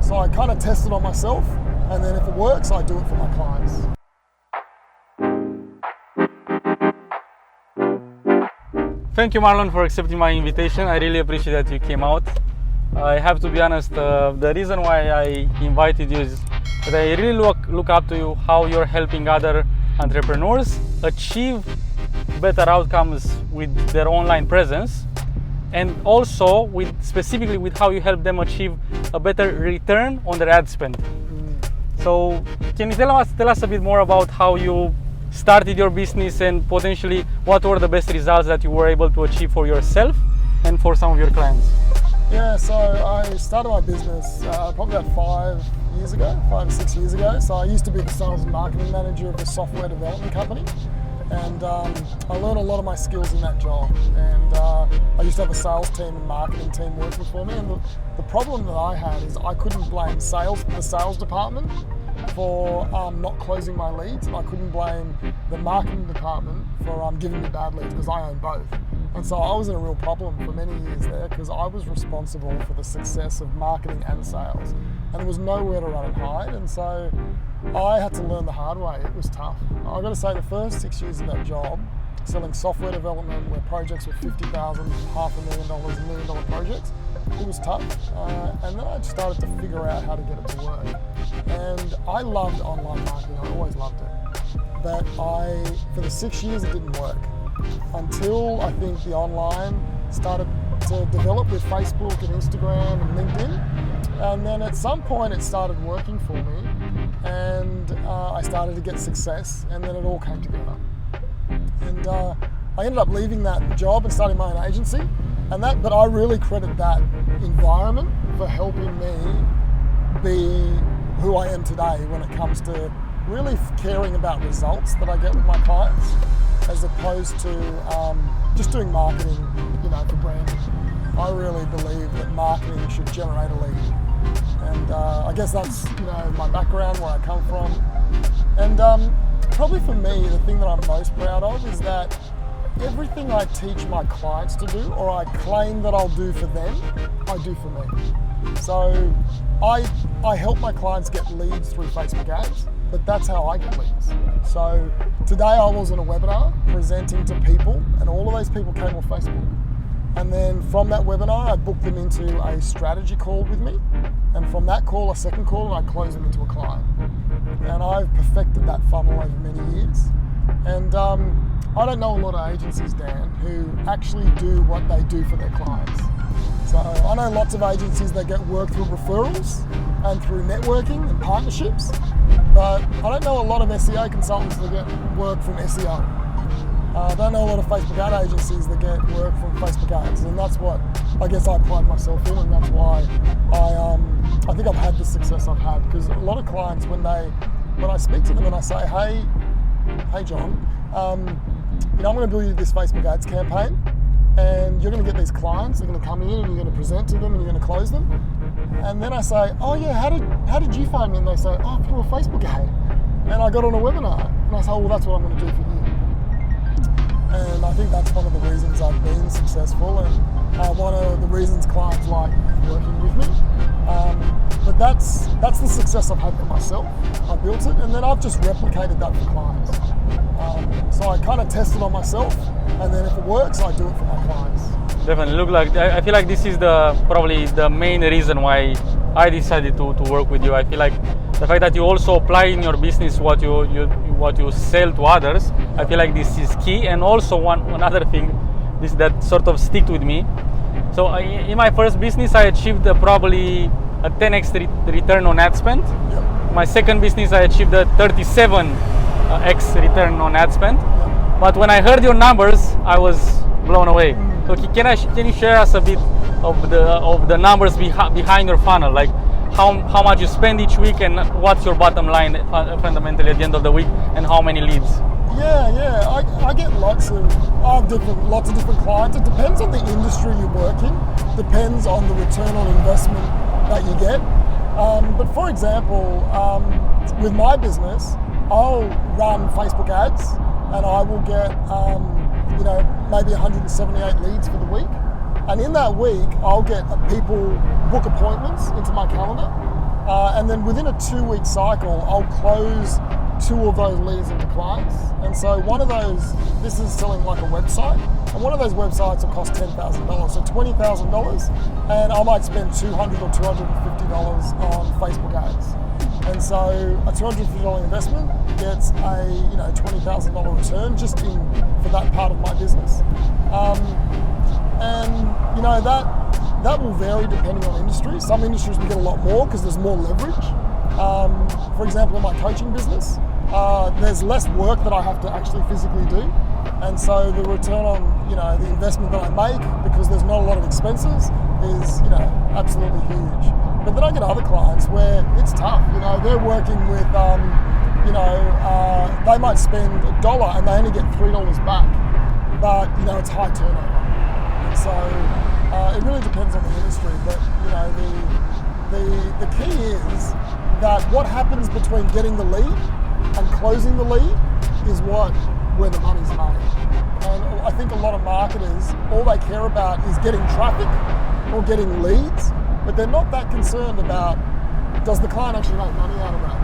So I kind of test it on myself, and then if it works, I do it for my clients. Thank you, Marlon, for accepting my invitation. I really appreciate that you came out. I have to be honest, the reason why I invited you is that I really look up to you, how you're helping other entrepreneurs achieve better outcomes with their online presence, and also specifically with how you help them achieve a better return on their ad spend. So can you tell us a bit more about how you started your business and potentially what were the best results that you were able to achieve for yourself and for some of your clients? Yeah, so I started my business probably about 5 or 6 years ago. So I used to be the sales and marketing manager of a software development company, and I learned a lot of my skills in that job. And I used to have a sales team and marketing team working for me, and the problem that I had is I couldn't blame the sales department for not closing my leads, and I couldn't blame the marketing department for giving me bad leads, because I own both. And so I was in a real problem for many years there, because I was responsible for the success of marketing and sales, and there was nowhere to run and hide. And so I had to learn the hard way. It was tough. I've got to say, the first 6 years of that job, selling software development where projects were $50,000, $500,000, $1 million projects, it was tough. And then I started to figure out how to get it to work. And I loved online marketing. I always loved it. But for the 6 years, it didn't work, until I think the online started to develop with Facebook and Instagram and LinkedIn. And then at some point it started working for me, and I started to get success, and then it all came together. And I ended up leaving that job and starting my own agency, but I really credit that environment for helping me be who I am today when it comes to really caring about results that I get with my clients, as opposed to just doing marketing, for branding. I really believe that marketing should generate a lead. And I guess that's, my background, where I come from. And probably for me, the thing that I'm most proud of is that everything I teach my clients to do, or I claim that I'll do for them, I do for me. So I help my clients get leads through Facebook ads, but that's how I get leads. So today I was on a webinar presenting to people, and all of those people came on Facebook. And then from that webinar, I booked them into a strategy call with me. And from that call, a second call, and I closed them into a client. And I've perfected that funnel over many years. And I don't know a lot of agencies, Dan, who actually do what they do for their clients. So I know lots of agencies that get work through referrals and through networking and partnerships, but I don't know a lot of SEO consultants that get work from SEO. I don't know a lot of Facebook ad agencies that get work from Facebook ads, and that's what I guess I pride myself in, and that's why I think I've had the success I've had. Because a lot of clients, when I speak to them and I say, hey John, I'm going to build you this Facebook ads campaign, and you're going to get these clients. They're going to come in, and you're going to present to them, and you're going to close them. And then I say, oh yeah, how did you find me? And they say, oh, through a Facebook ad, and I got on a webinar. And I say, oh, well, that's what I'm going to do for you. And I think that's one of the reasons I've been successful, and one of the reasons clients like working with me. But that's the success I've had for myself. I built it, and then I've just replicated that for clients. So I kind of test it on myself, and then if it works, I do it for my clients. Definitely. I feel like this is probably the main reason why I decided to work with you. I feel like the fact that you also apply in your business what you sell to others, I feel like this is key. And also one other thing, that sort of stick with me. So in my first business, I achieved probably a 10x return on ad spend. Yep. My second business, I achieved a 37x return on ad spend. Yep. But when I heard your numbers, I was blown away. So can you share us a bit of the numbers behind your funnel, like how much you spend each week, and what's your bottom line fundamentally at the end of the week, and how many leads? Yeah. I get lots of different clients. It depends on the industry you work in. Depends on the return on investment that you get. But for example, with my business, I'll run Facebook ads, and I will get maybe 178 leads for the week. And in that week, I'll get people book appointments into my calendar, and then within a 2-week cycle, I'll close 2 of those leads into clients. And so one of those, this is selling like a website, and one of those websites will cost $10,000, so $20,000, and I might spend $200 or $250 on Facebook ads. And so a $250 investment gets a $20,000 return just for that part of my business. And that will vary depending on industry. Some industries we get a lot more because there's more leverage. For example, in my coaching business, there's less work that I have to actually physically do. And so the return on the investment that I make, because there's not a lot of expenses, is absolutely huge. But then I get other clients where it's tough. They're working with they might spend $1 and they only get $3 back, but it's high turnover. And so it really depends on the industry. But the key is that what happens between getting the lead and closing the lead is where the money's made. And I think a lot of marketers, all they care about is getting traffic or getting leads, but they're not that concerned about, does the client actually make money out of that?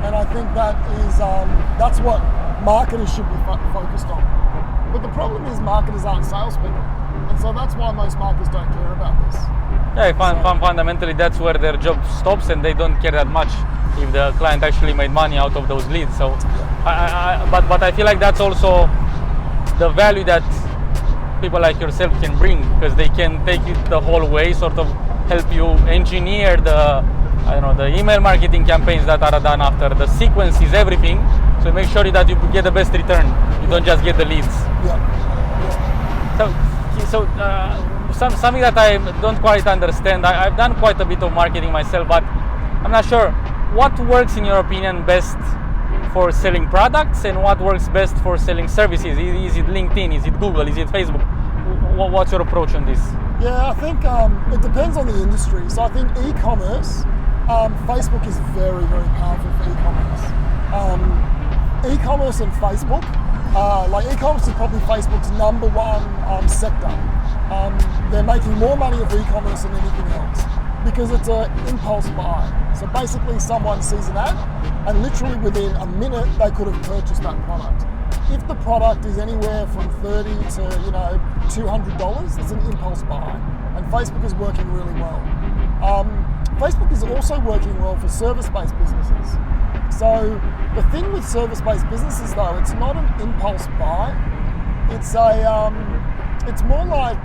And I think that's what marketers should be focused on. But the problem is marketers aren't salespeople. And so that's why most marketers don't care about this. Yeah, fundamentally that's where their job stops, and they don't care that much if the client actually made money out of those leads. So, but I feel like that's also the value that people like yourself can bring, because they can take it the whole way, sort of help you engineer the email marketing campaigns that are done after, the sequences, everything. So make sure that you get the best return. You don't just get the leads. Yeah. So something that I don't quite understand. I've done quite a bit of marketing myself, but I'm not sure what works in your opinion best for selling products and what works best for selling services. Is it LinkedIn? Is it Google? Is it Facebook? What's your approach on this? Yeah, I think it depends on the industry. So I think e-commerce, Facebook is very, very powerful for e-commerce. E-commerce and Facebook, e-commerce is probably Facebook's number one sector. They're making more money with e-commerce than anything else because it's an impulse buy. So basically someone sees an ad and literally within a minute they could have purchased that product. If the product is anywhere from $30 to $200, it's an impulse buy, and Facebook is working really well. Facebook is also working well for service-based businesses. So the thing with service-based businesses, though, it's not an impulse buy. It's more like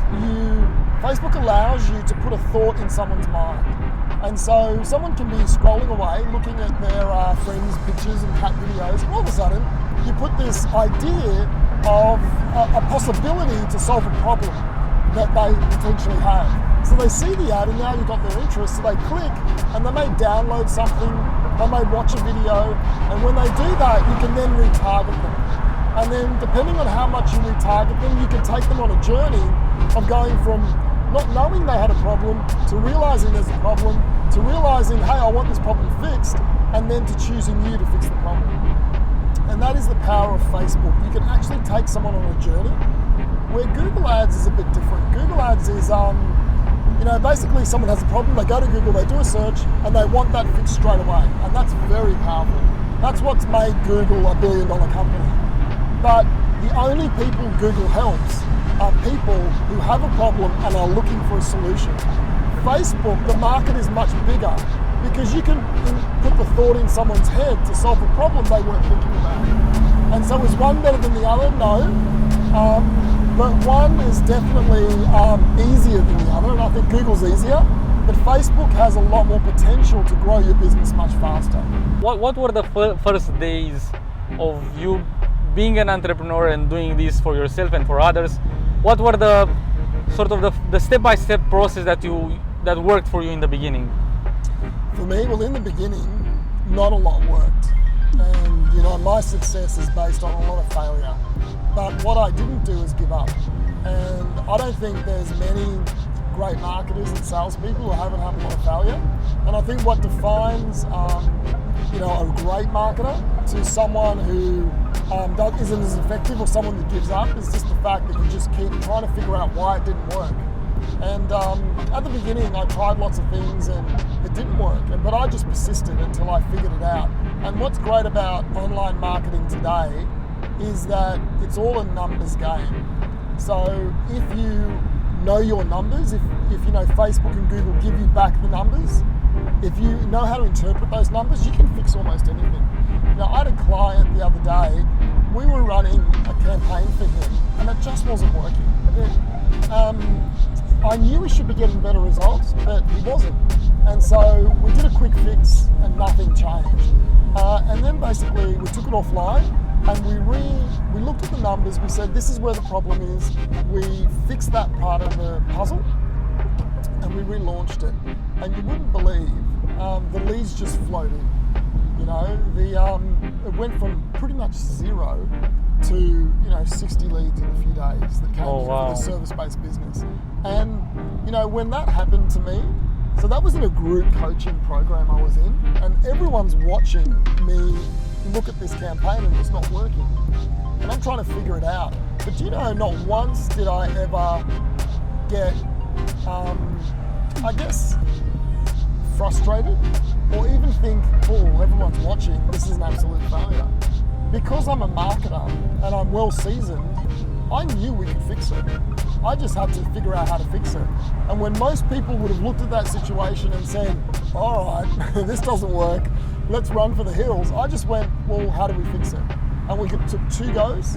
Facebook allows you to put a thought in someone's mind. And so someone can be scrolling away, looking at their friends' pictures and cat videos, and all of a sudden you put this idea of a possibility to solve a problem that they potentially have. So they see the ad and now you've got their interest, so they click and they may download something, they may watch a video, and when they do that, you can then retarget them. And then depending on how much you retarget them, you can take them on a journey of going from not knowing they had a problem to realizing there's a problem, to realizing, hey, I want this problem fixed, and then to choosing you to fix the problem. And that is the power of Facebook. You can actually take someone on a journey, where Google Ads is a bit different. Google Ads is, basically someone has a problem, they go to Google, they do a search, and they want that fixed straight away. And that's very powerful. That's what's made Google a $1 billion company. But the only people Google helps are people who have a problem and are looking for a solution. Facebook, the market is much bigger because you can put the thought in someone's head to solve a problem they weren't thinking about. And so is one better than the other? No. But one is definitely easier than the other, and I think Google's easier. But Facebook has a lot more potential to grow your business much faster. What were the first days of you being an entrepreneur and doing this for yourself and for others? What were the sort of the step-by-step process that worked for you in the beginning? For me, well, in the beginning, not a lot worked. And my success is based on a lot of failure. But what I didn't do is give up. And I don't think there's many great marketers and salespeople who haven't had a lot of failure. And I think what defines a great marketer to someone who isn't as effective or someone that gives up is just the fact that you just keep trying to figure out why it didn't work. And at the beginning, I tried lots of things, and it didn't work. But I just persisted until I figured it out. And what's great about online marketing today is that it's all a numbers game. So if you know your numbers, if you know Facebook and Google give you back the numbers, if you know how to interpret those numbers, you can fix almost anything. Now, I had a client the other day, we were running a campaign for him and it just wasn't working. I knew he should be getting better results, but he wasn't. And so we did a quick fix and nothing changed. And then basically we took it offline and we looked at the numbers, we said this is where the problem is, we fixed that part of the puzzle and we relaunched it. And you wouldn't believe, the leads just floated. You know, it went from pretty much 0 to 60 leads in a few days that came in for the service-based business. And when that happened to me, so that was in a group coaching program I was in, and everyone's watching me look at this campaign and it's not working. And I'm trying to figure it out. But do you know, not once did I ever get, I guess, frustrated or even think, oh, everyone's watching, this is an absolute failure. Because I'm a marketer and I'm well seasoned, I knew we could fix it. I just had to figure out how to fix it. And when most people would have looked at that situation and said, all right, this doesn't work, let's run for the hills, I just went, well, how do we fix it? And we took 2 goes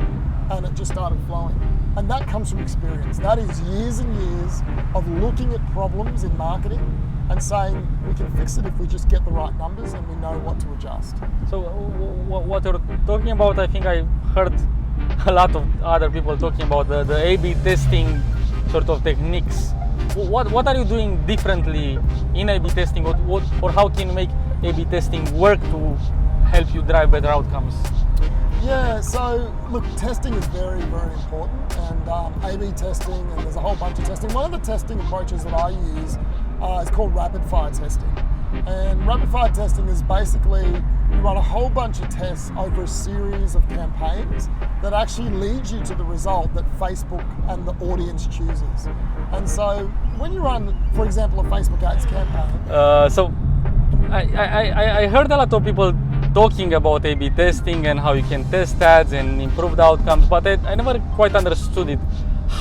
and it just started flowing. And that comes from experience. That is years and years of looking at problems in marketing and saying we can fix it if we just get the right numbers and we know what to adjust. So what you're talking about, I think I heard a lot of other people talking about the A/B testing sort of techniques. What are you doing differently in A/B testing, or how can you make A/B testing work to help you drive better outcomes? Yeah, so look, testing is very, very important, and A/B testing, and there's a whole bunch of testing. One of the testing approaches that I use is called rapid fire testing. And rapid fire testing is basically you run a whole bunch of tests over a series of campaigns that actually leads you to the result that Facebook and the audience chooses. And so when you run, for example, a Facebook ads campaign. So I heard a lot of people talking about A/B testing and how you can test ads and improve the outcomes, but I never quite understood it.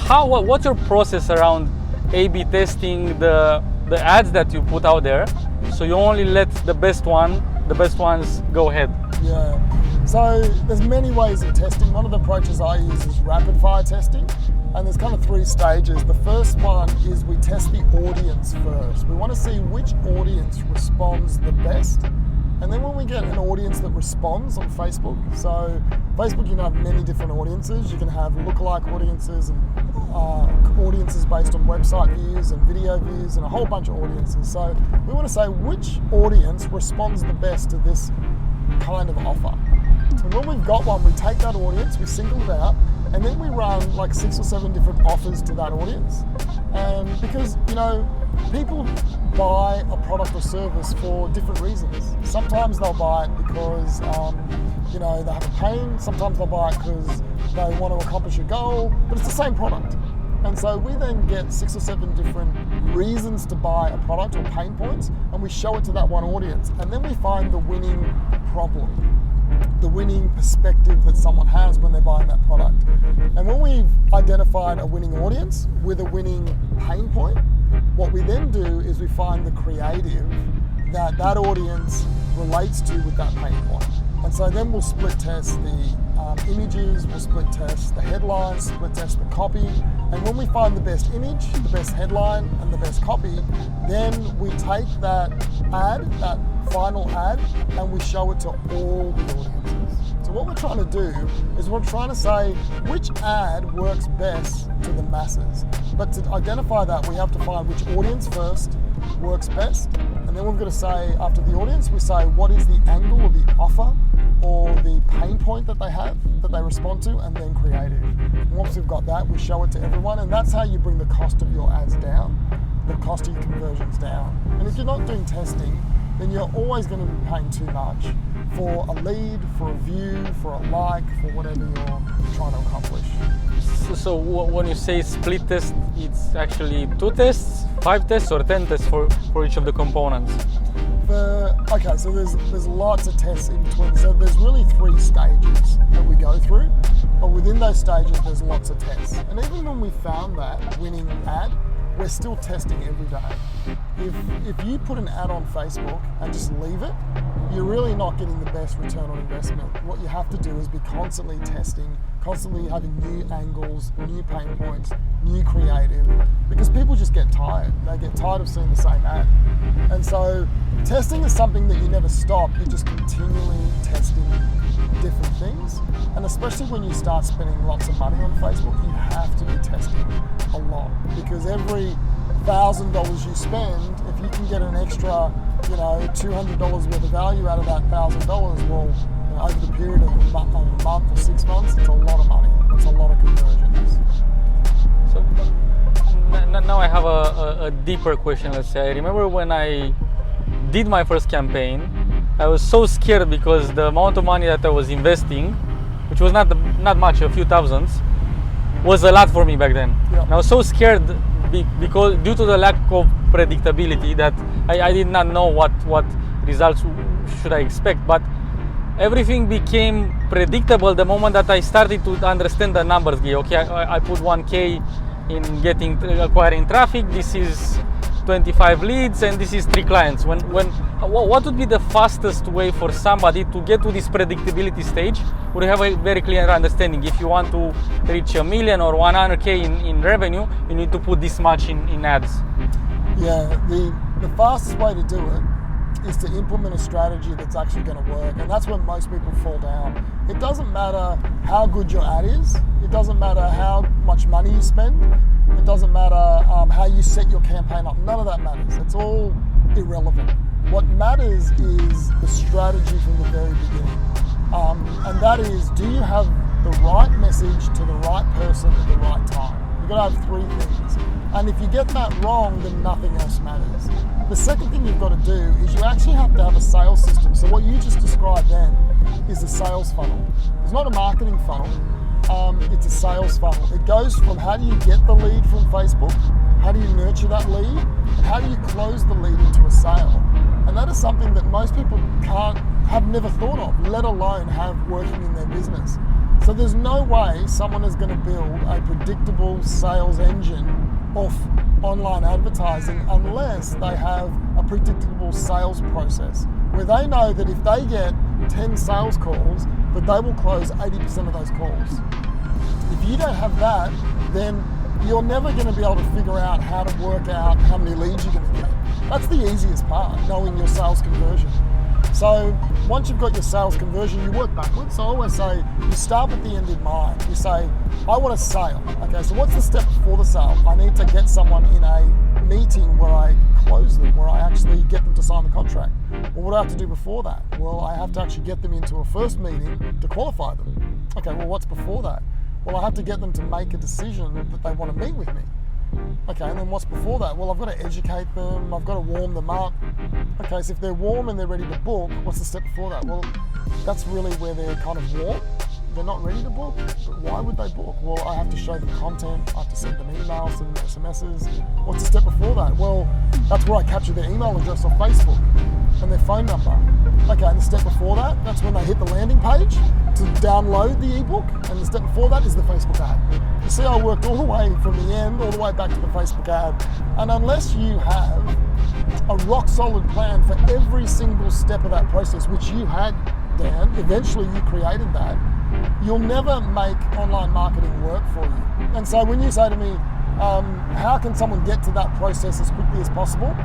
What's your process around A/B testing the ads that you put out there, so you only let the best ones go ahead? Yeah, so there's many ways of testing. One of the approaches I use is rapid fire testing, and there's kind of 3 stages. The first one is we test the audience first. We want to see which audience responds the best. And then when we get an audience that responds on Facebook, so Facebook, you can have many different audiences. You can have lookalike audiences and audiences based on website views and video views and a whole bunch of audiences. So we want to say which audience responds the best to this kind of offer. And when we've got one, we take that audience, we single it out, and then we run like 6 or 7 different offers to that audience. And because, people buy a product or service for different reasons. Sometimes they'll buy it because, they have a pain. Sometimes they'll buy it because they want to accomplish a goal, but it's the same product. And so we then get 6 or 7 different reasons to buy a product or pain points, and we show it to that one audience. And then we find the winning problem, the winning perspective that someone has when they're buying that product. And when we've identified a winning audience with a winning pain point, what we then do is we find the creative that audience relates to with that pain point. And so then we'll split test the images, we'll split test the headlines, split test the copy. And when we find the best image, the best headline, and the best copy, then we take that ad, that final ad, and we show it to all the audiences. So what we're trying to do is we're trying to say which ad works best to the masses. But to identify that, we have to find which audience first works best. And then we've got to say, after the audience, we say what is the angle or the offer or the pain point that they have, that they respond to, and then creative. And once we've got that, we show it to everyone, and that's how you bring the cost of your ads down, the cost of your conversions down. And if you're not doing testing, then you're always going to be paying too much for a lead, for a view, for a like, for whatever you're trying to accomplish. When you say split test, it's actually 2 tests, 5 tests, or 10 tests for each of the components? Okay, so there's lots of tests in between. So there's really 3 stages that we go through, but within those stages there's lots of tests. And even when we found that winning ad, we're still testing every day. If you put an ad on Facebook and just leave it, you're really not getting the best return on investment. What you have to do is be constantly testing, constantly having new angles, new pain points, new creative, because people just get tired. They get tired of seeing the same ad. And so testing is something that you never stop. You're just continually testing different things. And especially when you start spending lots of money on Facebook, you have to be testing a lot, because every $1,000 you spend, if you can get an extra, $200 worth of value out of that $1,000, well, over the period of a month or 6 months, it's a lot of money. It's a lot of conversions. So now I have a deeper question. Let's say I remember when I did my first campaign, I was so scared because the amount of money that I was investing, which was not much, a few thousands, was a lot for me back then. Yeah. And I was so scared because due to the lack of predictability that I did not know what results should I expect. But everything became predictable the moment that I started to understand the numbers. Okay, I put 1K in acquiring traffic. This is 25 leads, and this is 3 clients. What would be the fastest way for somebody to get to this predictability stage, where you have a very clear understanding? If you want to reach $1 million or 100K in revenue, you need to put this much in ads. Yeah, the fastest way to do it is to implement a strategy that's actually going to work, and that's when most people fall down. It doesn't matter how good your ad is, it doesn't matter how much money you spend, it doesn't matter how you set your campaign up. None of that matters. It's all irrelevant. What matters is the strategy from the very beginning, and that is, do you have the right message to the right person at the right time? You've got to have 3 things, and if you get that wrong, then nothing else matters. The second thing you've got to do is you actually have to have a sales system. So what you just described then is a sales funnel. It's not a marketing funnel, it's a sales funnel. It goes from how do you get the lead from Facebook, how do you nurture that lead, and how do you close the lead into a sale. And that is something that most people have never thought of, let alone have working in their business. So there's no way someone is going to build a predictable sales engine off online advertising unless they have a predictable sales process where they know that if they get 10 sales calls, that they will close 80% of those calls. If you don't have that, then you're never going to be able to figure out how to work out how many leads you're going to get. That's the easiest part, knowing your sales conversion. So once you've got your sales conversion, you work backwards. So I always say, you start with the end in mind. You say, I want a sale. Okay, so what's the step before the sale? I need to get someone in a meeting where I close them, where I actually get them to sign the contract. Well, what do I have to do before that? Well, I have to actually get them into a first meeting to qualify them. Okay, well, what's before that? Well, I have to get them to make a decision that they want to meet with me. Okay, and then what's before that? Well, I've got to educate them, I've got to warm them up. Okay, so if they're warm and they're ready to book, what's the step before that? Well, that's really where they're kind of warm. They're not ready to book, but why would they book? Well, I have to show them content, I have to send them emails, send them SMSs. What's the step before that? Well, that's where I capture their email address off Facebook and their phone number. Okay, and the step before that, that's when they hit the landing page to download the ebook, and the step before that is the Facebook ad. You see, I worked all the way from the end, all the way back to the Facebook ad, and unless you have a rock solid plan for every single step of that process, which you had, Dan, eventually you created that, you'll never make online marketing work for you. And so when you say to me, how can someone get to that process as quickly as possible?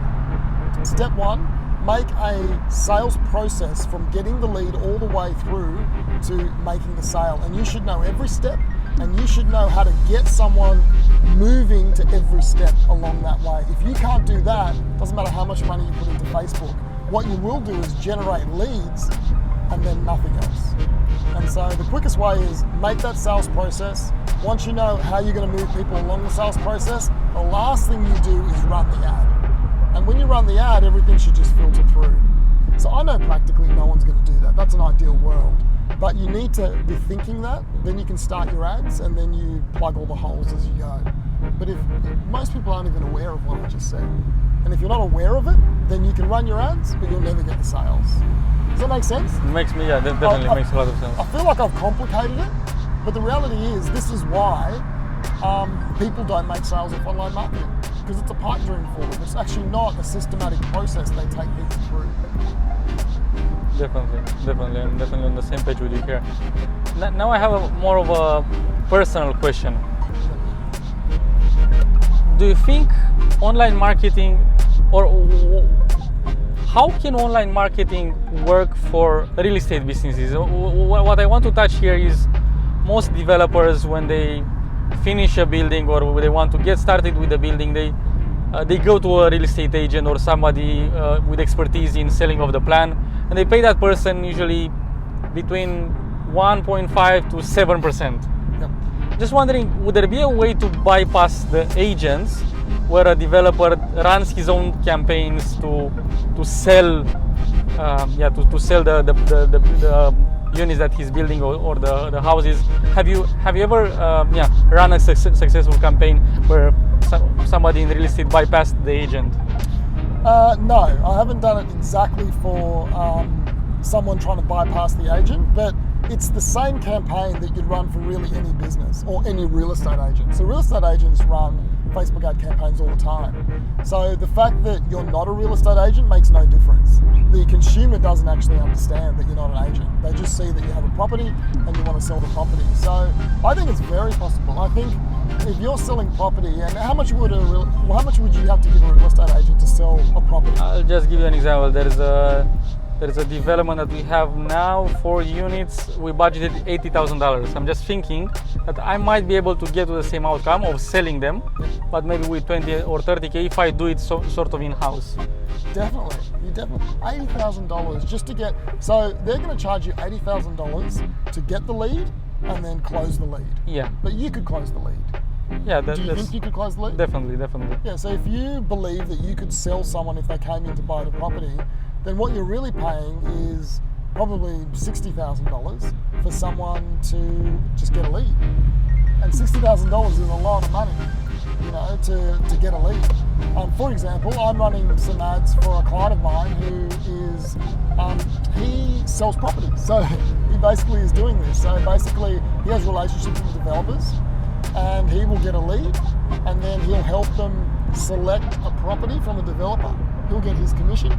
Step 1, make a sales process from getting the lead all the way through to making the sale. And you should know every step, and you should know how to get someone moving to every step along that way. If you can't do that, doesn't matter how much money you put into Facebook. What you will do is generate leads and then nothing else. And so the quickest way is make that sales process. Once you know how you're going to move people along the sales process, the last thing you do is run the ad. And when you run the ad, everything should just filter through. So I know practically no one's going to do that. That's an ideal world. But you need to be thinking that, then you can start your ads and then you plug all the holes as you go. But if most people aren't even aware of what I just said, and if you're not aware of it, then you can run your ads, but you'll never get the sales. Does that make sense? It makes me, yeah, that definitely makes a lot of sense. I feel like I've complicated it, but the reality is this is why people don't make sales with online marketing, because it's a pipe dream for them. It's actually not a systematic process they take people through. Definitely. I'm definitely on the same page with you here. Now I have more of a personal question. Do you think online marketing, or how can online marketing work for real estate businesses? What I want to touch here is most developers, when they finish a building or they want to get started with the building, they go to a real estate agent or somebody with expertise in selling of the plan, and they pay that person usually between 1.5 to 7%. Yep. Just wondering, would there be a way to bypass the agents, where a developer runs his own campaigns to sell, to sell the units that he's building or the houses? Have you ever run a successful campaign where somebody in real estate bypassed the agent? No, I haven't done it exactly for someone trying to bypass the agent, but it's the same campaign that you'd run for really any business or any real estate agent. So real estate agents run Facebook ad campaigns all the time. So the fact that you're not a real estate agent makes no difference. The consumer doesn't actually understand that you're not an agent. They just see that you have a property and you want to sell the property. So I think it's very possible. I think if you're selling property, and how much would you have to give a real estate agent to sell a property? I'll just give you an example. There is a development that we have now, 4 units. We budgeted $80,000. I'm just thinking that I might be able to get to the same outcome of selling them, but maybe with 20 or 30K if I do it sort of in-house. Definitely, $80,000 just to get. So they're going to charge you $80,000 to get the lead and then close the lead. Yeah. But you could close the lead. Yeah. Do you think you could close the lead? Definitely. Yeah. So if you believe that you could sell someone if they came in to buy the property, then what you're really paying is probably $60,000 for someone to just get a lead. And $60,000 is a lot of money, to get a lead. For example, I'm running some ads for a client of mine who is, he sells property. So he basically is doing this. So basically he has relationships with developers and he will get a lead and then he'll help them select a property from the developer. He'll get his commission.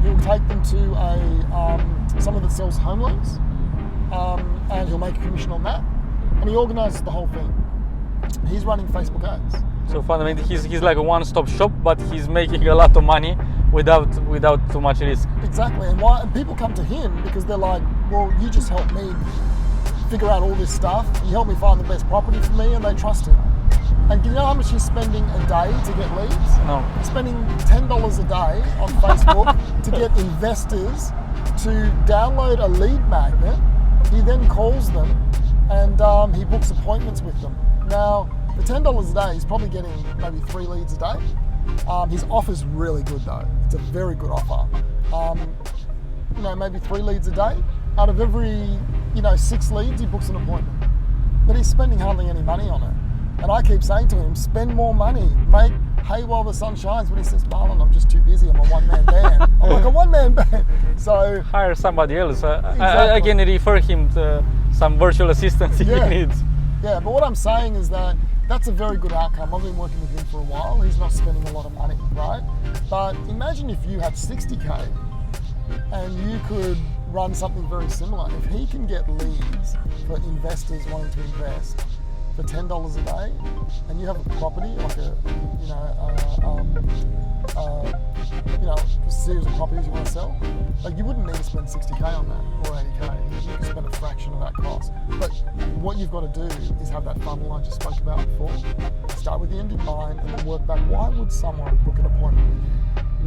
He'll take them to someone that sells home loans, and he'll make a commission on that. And he organises the whole thing. He's running Facebook ads. So fundamentally, he's like a one-stop shop, but he's making a lot of money without too much risk. Exactly. And people come to him because they're like, well, you just helped me figure out all this stuff. You helped me find the best property for me, and they trust him. And do you know how much he's spending a day to get leads? No. He's spending $10 a day on Facebook to get investors to download a lead magnet. He then calls them and he books appointments with them. Now, for $10 a day, he's probably getting maybe 3 leads a day. His offer's really good though. It's a very good offer. Maybe 3 leads a day. Out of every, 6 leads, he books an appointment. But he's spending hardly any money on it. And I keep saying to him, spend more money, make hay while the sun shines. But he says, Marlon, I'm just too busy, I'm a one-man band. I'm like, a one-man band. So hire somebody else. Exactly. I can refer him to some virtual assistants if he needs. Yeah, but what I'm saying is that that's a very good outcome. I've been working with him for a while. He's not spending a lot of money, right? But imagine if you had 60K and you could run something very similar. If he can get leads for investors wanting to invest for $10 a day, and you have a property like a series of properties you want to sell, like you wouldn't need to spend 60K on that or 80K. You can spend a fraction of that cost. But what you've got to do is have that funnel I just spoke about before. Start with the end in mind and then work back. Why would someone book an appointment with you?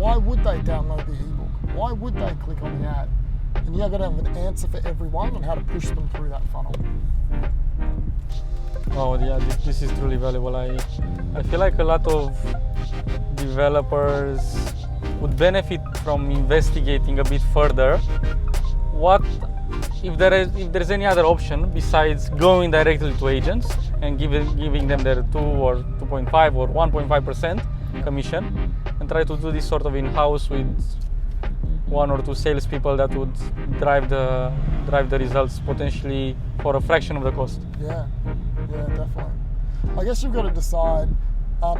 Why would they download the ebook? Why would they click on the ad? And you've got to have an answer for everyone on how to push them through that funnel. Oh yeah, this is truly valuable. I feel like a lot of developers would benefit from investigating a bit further what if there's any other option besides going directly to agents and giving them their 2 or 2.5 or 1.5% commission, and try to do this sort of in-house with 1 or 2 salespeople that would drive the results potentially for a fraction of the cost. Yeah, definitely. I guess you've got to decide.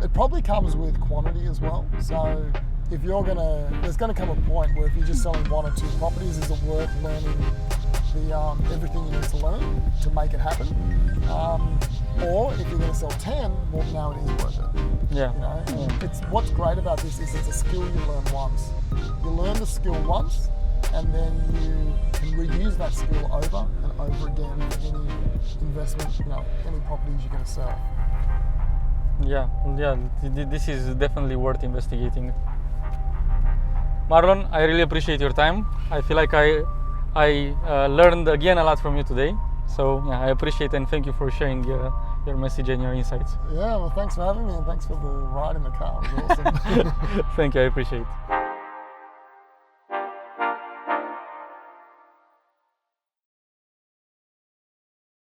It probably comes with quantity as well. So if there's gonna come a point where if you're just selling 1 or 2 properties, is it worth learning everything you need to learn to make it happen? Or if you're going to sell 10, well, now it is worth it. Yeah. You know, it's what's great about this is it's a skill you learn once. You learn the skill once, and then you can reuse that skill over and over again for any investment, any properties you're going to sell. Yeah. This is definitely worth investigating. Marlon, I really appreciate your time. I feel like I learned again a lot from you today. So yeah, I appreciate and thank you for sharing your message and your insights. Yeah, well, thanks for having me, and thanks for the ride in the car. It was awesome. Thank you, I appreciate it.